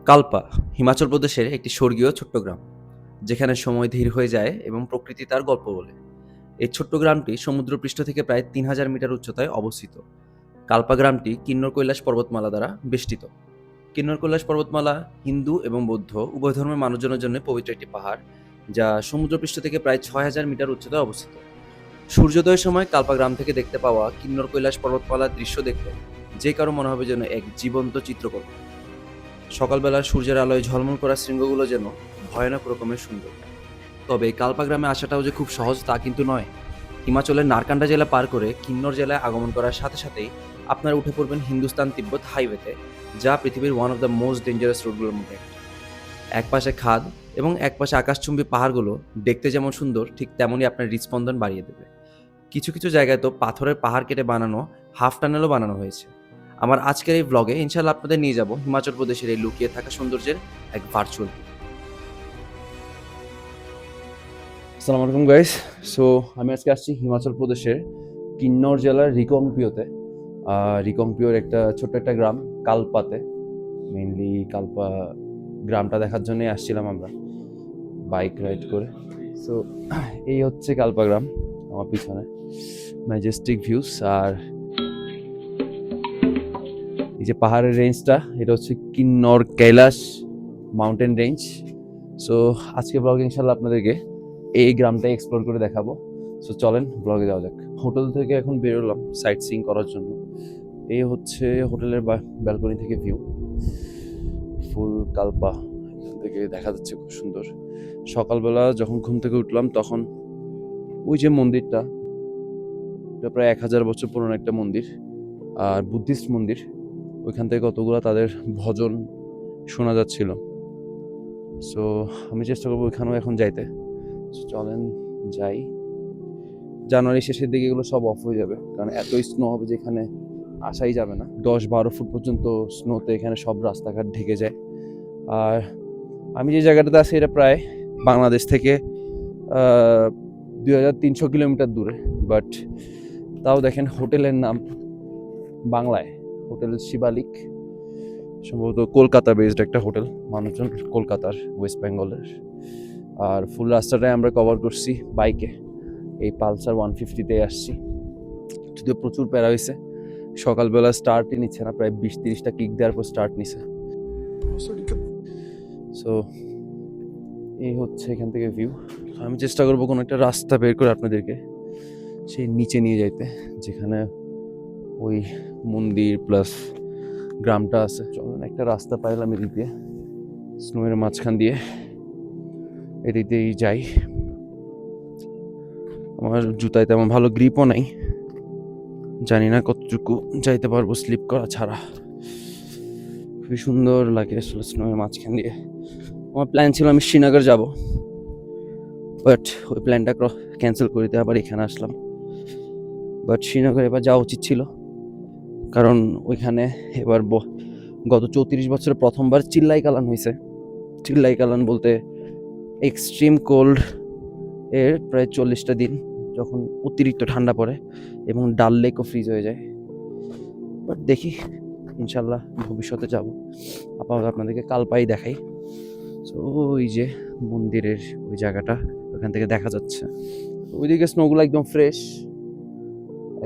কালপা হিমাচল প্রদেশের একটি স্বর্গীয় ছোট্ট গ্রাম, যেখানে সময় ধীর হয়ে যায় এবং প্রকৃতি তার গল্প বলে। এই ছোট্ট গ্রামটি সমুদ্রপৃষ্ঠ থেকে প্রায় ৩,০০০ মিটার উচ্চতায় অবস্থিত। কালপা গ্রামটি কিন্নর কৈলাস পর্বতমালা দ্বারা বেষ্টিত। কিন্নর কৈলাস পর্বতমালা হিন্দু এবং বৌদ্ধ উভয় ধর্মের মানুষজনের জন্য পবিত্র একটি পাহাড়, যা সমুদ্রপৃষ্ঠ থেকে প্রায় ৬,০০০ মিটার উচ্চতায় অবস্থিত। সূর্যোদয়ের সময় কালপা গ্রাম থেকে দেখতে পাওয়া কিন্নর কৈলাস পর্বতমালার দৃশ্য দেখলে যে কারো মনে হবে যেন এক জীবন্ত চিত্রকল্প। সকালবেলার সূর্যের আলোয় ঝলমল করা শৃঙ্গগুলো যেন ভয়ানক রকমের সুন্দর। তবে এই কালপা গ্রামে আসাটাও যে খুব সহজ তা কিন্তু নয়। হিমাচলের নারকান্ডা জেলা পার করে কিন্নর জেলায় আগমন করার সাথে সাথেই আপনারা উঠে পড়বেন হিন্দুস্তান তিব্বত হাইওয়েতে, যা পৃথিবীর one of the most dangerous রোডগুলোর মধ্যে একটা। একপাশে খাদ এবং একপাশে আকাশচুম্বী পাহাড়গুলো দেখতে যেমন সুন্দর, ঠিক তেমনই আপনার হৃদস্পন্দন বাড়িয়ে দেবে। কিছু কিছু জায়গায় তো পাথরের পাহাড় কেটে বানানো হাফ টানেলও বানানো হয়েছে। আমার আজকের এই ব্লগে ইনশাল্লাহ আপনাদের নিয়ে যাব হিমাচল প্রদেশের এই লুকিয়ে থাকা সৌন্দর্যের এক ভার্চুয়াল। আসসালামু আলাইকুম গাইস। সো আমি আজকে আসছি হিমাচল প্রদেশের কিন্নর জেলার রিকংপিওতে। রিকংপিওর একটা ছোট্ট একটা গ্রাম কালপাতে। মেইনলি কালপা গ্রামটা দেখার জন্যই আসছিলাম আমরা বাইক রাইড করে। সো এই হচ্ছে কালপা গ্রাম আমার পিছনে, ম্যাজেস্টিক ভিউস। আর এই যে পাহাড়ের রেঞ্জটা, এটা হচ্ছে কিন্নর কৈলাস মাউন্টেন রেঞ্জ। সো আজকে ব্লগে ইনশাল্লাহ আপনাদেরকে এই গ্রামটাই এক্সপ্লোর করে দেখাবো। সো চলেন ব্লগে যাওয়া যাক। হোটেল থেকে এখন বেরোলাম সাইট সিইং করার জন্য। এই হচ্ছে হোটেলের ব্যালকনি থেকে ভিউ, ফুল কালপা এখান থেকে দেখা যাচ্ছে, খুব সুন্দর। সকালবেলা যখন ঘুম থেকে উঠলাম তখন ওই যে মন্দিরটা, এটা প্রায় ১,০০০ বছর পুরনো একটা মন্দির, আর বুদ্ধিস্ট মন্দির। ওইখান থেকে কতগুলো তাদের ভজন শোনা যাচ্ছিল। সো আমি চেষ্টা করবো ওইখানেও এখন যাইতে। চলেন যাই। জানুয়ারি শেষের দিকে এগুলো সব অফ হয়ে যাবে, কারণ এতই স্নো হবে যে এখানে আসাই যাবে না। ১০-১২ ফুট পর্যন্ত স্নোতে এখানে সব রাস্তাঘাট ঢেকে যায়। আর আমি যে জায়গাটাতে আছি এটা প্রায় বাংলাদেশ থেকে ২,৩০০ কিলোমিটার দূরে। বাট তাও দেখেন হোটেলের নাম বাংলায়, হোটেল শিবালিক, সম্ভবত কলকাতা বেসড একটা হোটেল। মানুষজন কলকাতার, ওয়েস্ট বেঙ্গলের। আর ফুল রাস্তাটায় আমরা কভার করছি বাইকে, এই পালসার 150-তে আসছি। যদিও প্রচুর প্যারা হয়েছে, সকালবেলা স্টার্টই নিচ্ছে না, প্রায় ২০-৩০টা কিক দেওয়ার পর স্টার্ট নিছে। সো এই হচ্ছে এখান থেকে ভিউ। আমি চেষ্টা করবো কোনো একটা রাস্তা বের করে আপনাদেরকে সেই নিচে নিয়ে যাইতে, যেখানে ওই মন্দির প্লাস গ্রামটা আছে। চলুন, একটা রাস্তা পাইলাম এদিক দিয়ে, স্নোয়ের মাঝখান দিয়ে, এদিক দিয়েই যাই। আমার জুতায় তেমন ভালো গ্রিপও নাই, জানি না কতটুকু যাইতে পারবো স্লিপ করা ছাড়া। খুবই সুন্দর লাগে আসলে স্নোয়ের মাঝখান দিয়ে। আমার প্ল্যান ছিল আমি শ্রীনগর যাব, বাট ওই প্ল্যানটা ক্যান্সেল করে দিয়ে আবার এখানে আসলাম। বাট শ্রীনগর এবার যাওয়া উচিত ছিল, কারণ ওইখানে এবার গত ৩৪ বছরে প্রথমবার চিল্লাই কালান হয়েছে। চিল্লাই কালান বলতে এক্সট্রিম কোল্ড এর প্রায় ৪০টা দিন, যখন অতিরিক্ত ঠান্ডা পড়ে এবং ডাল লেকও ফ্রিজ হয়ে যায়। বাট দেখি, ইনশাল্লাহ ভবিষ্যতে যাব। আপাতত আপনাদেরকে কালপাই দেখাই। তো ওই যে মন্দিরের ওই জায়গাটা, ওখান থেকে দেখা যাচ্ছে ওইদিকে স্নোগুলো একদম ফ্রেশ,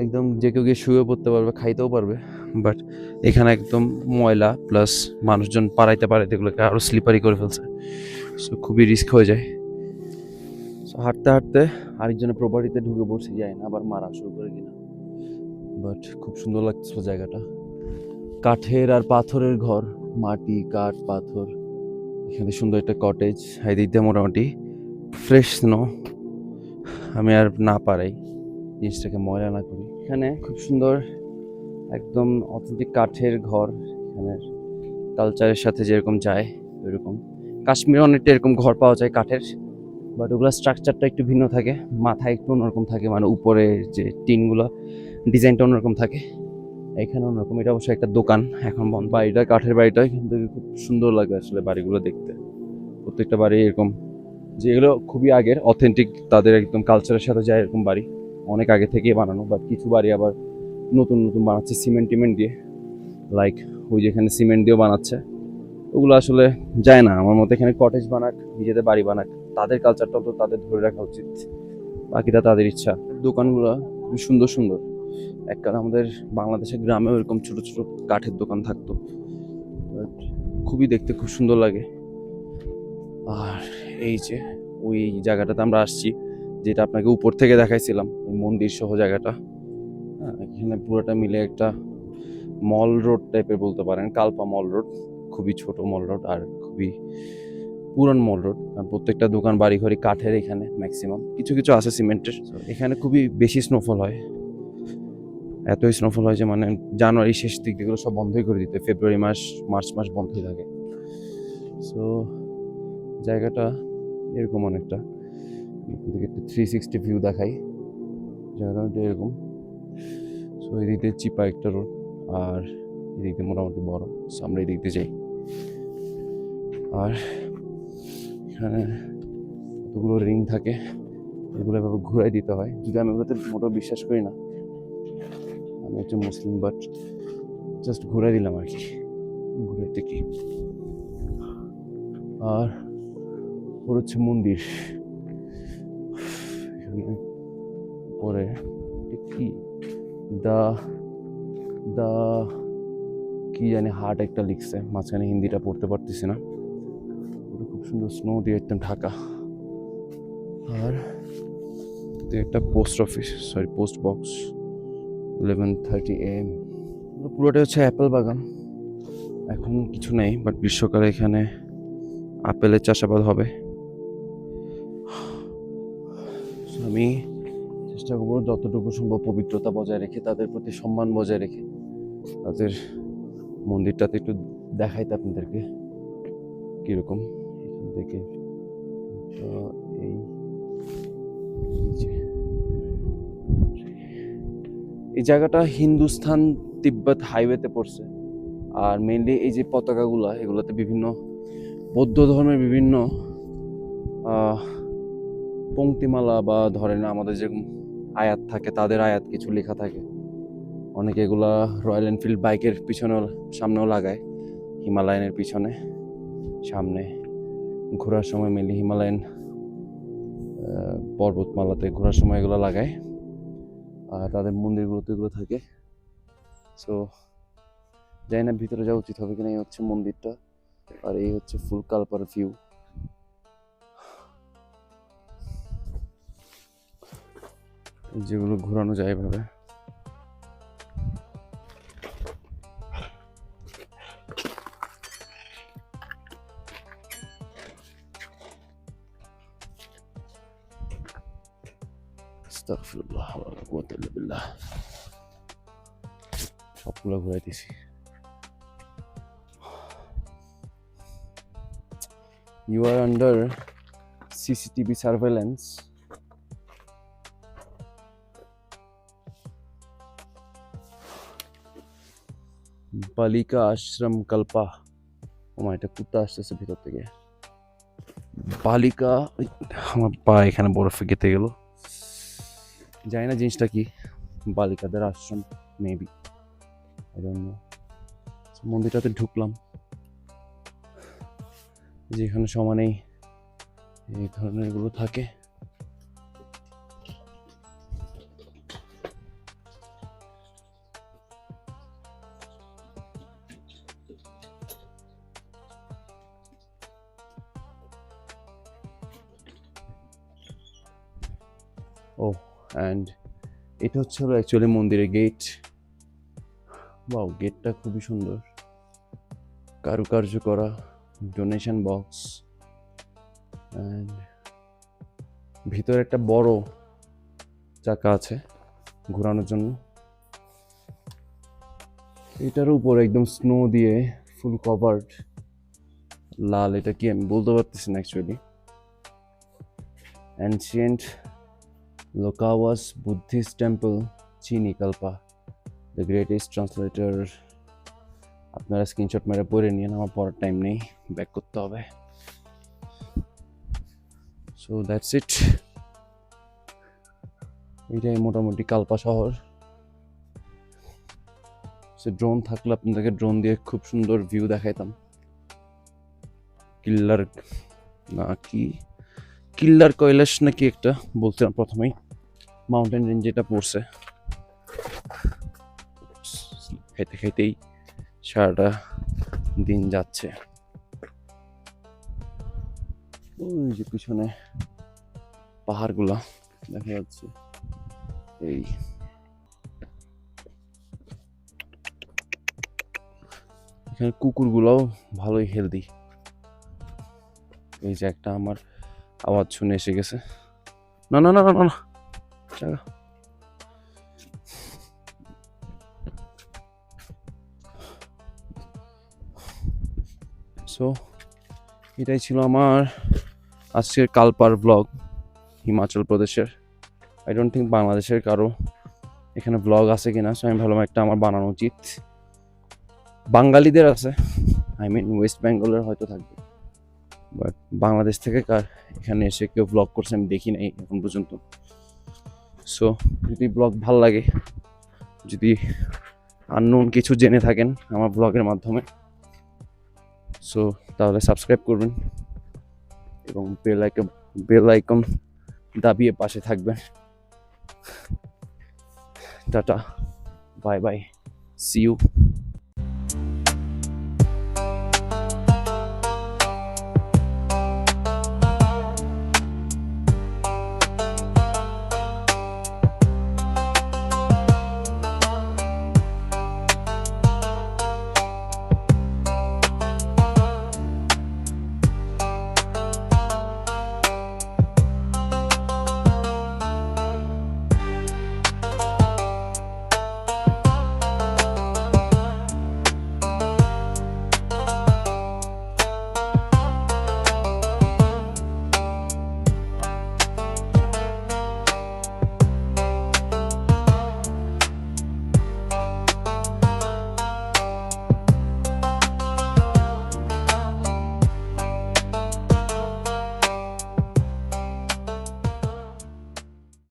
একদম যে কেউ গিয়ে শুয়ে পড়তে পারবে, খাইতেও পারবে। বাট এখানে একদম ময়লা, প্লাস মানুষজন পারাইতে এগুলোকে আরও স্লিপারি করে ফেলছে। সো খুবই রিস্ক হয়ে যায়। সো হাঁটতে হাঁটতে আরেকজনের প্রপার্টিতে ঢুকে পড়ছি, যায় না আবার মারা শুরু করে কিনা। বাট খুব সুন্দর লাগছিল জায়গাটা, কাঠের আর পাথরের ঘর, মাটি কাঠ পাথর। এখানে সুন্দর একটা কটেজ, এদিক দিয়ে মোটামুটি ফ্রেশ স্নো। আমি আর না পারাই জিনিসটাকে ময়লা না করি। এখানে খুব সুন্দর একদম অথেন্টিক কাঠের ঘর, এখানে কালচারের সাথে যেরকম যায় ওইরকম। কাশ্মীরে অনেকটা এরকম ঘর পাওয়া যায় কাঠের, বাট ওগুলো স্ট্রাকচারটা একটু ভিন্ন থাকে, মাথায় একটু অন্যরকম থাকে, মানে উপরে যে টিনগুলো ডিজাইনটা অন্যরকম থাকে। এখানে অন্যরকম। এটা অবশ্যই একটা দোকান, এখন বন্ধ। বাড়িটা কাঠের বাড়িটা কিন্তু খুব সুন্দর লাগে আসলে বাড়িগুলো দেখতে। প্রত্যেকটা বাড়ি এরকম, যেগুলো খুবই আগের অথেন্টিক, তাদের একদম কালচারের সাথে যায় এরকম বাড়ি, অনেক আগে থেকেই বানানো। বাট কিছু বাড়ি আবার নতুন নতুন বানাচ্ছে সিমেন্ট টিমেন্ট দিয়ে, লাইক ওই যেখানে সিমেন্ট দিয়েও বানাচ্ছে, ওগুলো আসলে যায় না আমার মতে। এখানে কটেজ বানাক, নিজেদের বাড়ি বানাক, তাদের কালচারটা তো তাদের ধরে রাখা উচিত, বাকিটা তাদের ইচ্ছা। দোকানগুলো খুবই সুন্দর সুন্দর। এককাল আমাদের বাংলাদেশের গ্রামেও এরকম ছোট ছোট কাঠের দোকান থাকতো, But খুবই দেখতে খুব সুন্দর লাগে। আর এই যে ওই জায়গাটাতে আমরা আসছি, যেটা আপনাকে উপর থেকে দেখাইছিলাম, ওই মন্দির সহ জায়গাটা, হ্যাঁ, এখানে পুরোটা মিলে একটা মল রোড টাইপের বলতে পারেন, কালপা মল রোড। খুবই ছোট মল রোড আর খুবই পুরান মল রোড, কারণ প্রত্যেকটা দোকান বাড়িঘরই কাঠের এখানে ম্যাক্সিমাম, কিছু কিছু আছে সিমেন্টের। এখানে খুবই বেশি স্নোফল হয়, এতই স্নোফল হয় যে মানে জানুয়ারি শেষ দিক এগুলো সব বন্ধই করে দিতে, ফেব্রুয়ারি মাস মার্চ মাস বন্ধই থাকে। সো জায়গাটা এরকম অনেকটা, একটা 360 ভিউ দেখাই, জায়গাটা এরকম। সো এদিক দিয়ে চিপা একটা রোড, আর এদিক দিয়ে মোটামুটি বড়। সো আমরা এদিক দিয়ে যাই। আর এখানে কতগুলো রিং থাকে, এগুলো এভাবে ঘুরাই দিতে হয়। যদি আমি ওগুলোতে মোটেও বিশ্বাস করি না, আমি একটা মুসলিম, বাট জাস্ট ঘুরে দিলাম আর কি, ঘুরাইতে কি। আর ওর হচ্ছে মন্দির, এখানে পরে কি দা দা কি জানি হার্ট একটা লিখছে মাঝখানে, হিন্দিটা পড়তে পারতেছি না। খুব সুন্দর স্নো দিয়ে একদম ঢাকা। আর একটা post office, sorry post box, 11:30 AM। পুরোটা হচ্ছে অ্যাপেল বাগান, এখন কিছু নেই, বাট গ্রীষ্মকালে এখানে আপেলের চাষাবাদ হবে। আমি চেষ্টা করবো যতটুকু সম্ভব পবিত্রতা বজায় রেখে, তাদের প্রতি সম্মান বজায় রেখে, তাদের মন্দিরটাতে একটু দেখাইতে আপনাদেরকে কীরকম এখান থেকে। তো এই এই জায়গাটা হিন্দুস্থান তিব্বত হাইওয়েতে পড়ছে। আর মেইনলি এই যে পতাকাগুলা, এগুলোতে বিভিন্ন বৌদ্ধ ধর্মের বিভিন্ন পংক্তিমালা বা ধরেন আমাদের যে আয়াত থাকে, তাদের আয়াত কিছু লেখা থাকে। অনেকে এগুলা রয়্যাল এনফিল্ড বাইকের পিছনেও সামনেও লাগায়, হিমালয়ানের পিছনে সামনে ঘোরার সময় মেনলি হিমালয়ান পর্বতমালাতে ঘোরার সময় এগুলো লাগায়। আর তাদের মন্দিরগুলোতে এগুলো থাকে। সো জানি না ভিতরে যাওয়া উচিত হবে কিনা। এই হচ্ছে মন্দিরটা, আর এই হচ্ছে ফুল কালপার ভিউ। যেগুলো ঘোরানো যায় এভাবে। আস্তাগফিরুল্লাহ ওয়া লা কুওয়াতা ইল্লা বিল্লাহ। সবগুলো ঘুরাইতেছি। You are under CCTV surveillance. বালিকা আশ্রম কালপা। আমার এটা কুত্তা আসতেছে ভিতর থেকে। বালিকা, আমার পা এখানে বরফে গেতে গেল, জানি না জিনিসটা কি। বালিকাদের আশ্রম মেবি, আই ডোন্ট নো। মন্দিরটাতে ঢুকলাম, যেখানে সমানেই এই ধরনের এগুলো থাকে। ও অ্যান্ড এটা হচ্ছে অ্যাকচুয়ালি মন্দিরের গেট। বাও, গেটটা খুবই সুন্দর, কারুকার্য করা, ডোনেশন বক্স, অ্যান্ড ভিতরে একটা বড় চাকা আছে ঘোরানোর জন্য। এটার উপর একদম স্নো দিয়ে ফুল কভার্ড, লাল। এটা কি আমি বলতে পারতেছি না অ্যাকচুয়ালি। অ্যানশিয়েন্ট লোকাওয়াস বুদ্ধিস্ট টেম্পল, চিনি কালপা, দ্য গ্রেটেস্ট ট্রান্সলেটর। আপনারা স্ক্রিনশট মেরে পড়ে নিন, আমার পড়ার টাইম নেই, ব্যাক করতে হবে। So that's it. এটাই মোটামুটি কালপা শহর। সে ড্রোন থাকলে আপনাদেরকে ড্রোন দিয়ে খুব সুন্দর ভিউ দেখাইতাম, কিল্লার না কি কিল্লার কৈলাস নাকি একটা বলছিলাম প্রথমেই, মাউন্টেন রেঞ্জ যেটা পড়ছে। খাইতে খাইতেই সারাটা দিন যাচ্ছে। ওই যে পিছনে পাহাড়গুলা দেখা যাচ্ছে, এই এখানে কুকুরগুলাও ভালোই হেলদি। এই যে একটা আমার আওয়াজ শুনে এসে গেছে, না না না না না জায়গা। সো এটাই ছিল আমার আজকের কালপার ব্লগ হিমাচল প্রদেশের। আই ডোন্ট থিঙ্ক বাংলাদেশের কারো এখানে ব্লগ আছে কিনা, সো আমি ভাবলাম একটা আমার বানানো উচিত। বাঙালিদের আছে, আই মিন ওয়েস্ট বেঙ্গলের হয়তো থাকবে, বাট বাংলাদেশ থেকে কার এখানে এসে কেউ ব্লগ করছে আমি দেখি নাই এখন পর্যন্ত। সো যদি ব্লগ ভাল লাগে, যদি আননোন কিছু জেনে থাকেন আমার ব্লগের মাধ্যমে, সো তাহলে সাবস্ক্রাইব করবেন এবং বেল আইকন দাবিয়ে পাশে থাকবেন। Tata, bye bye, see you.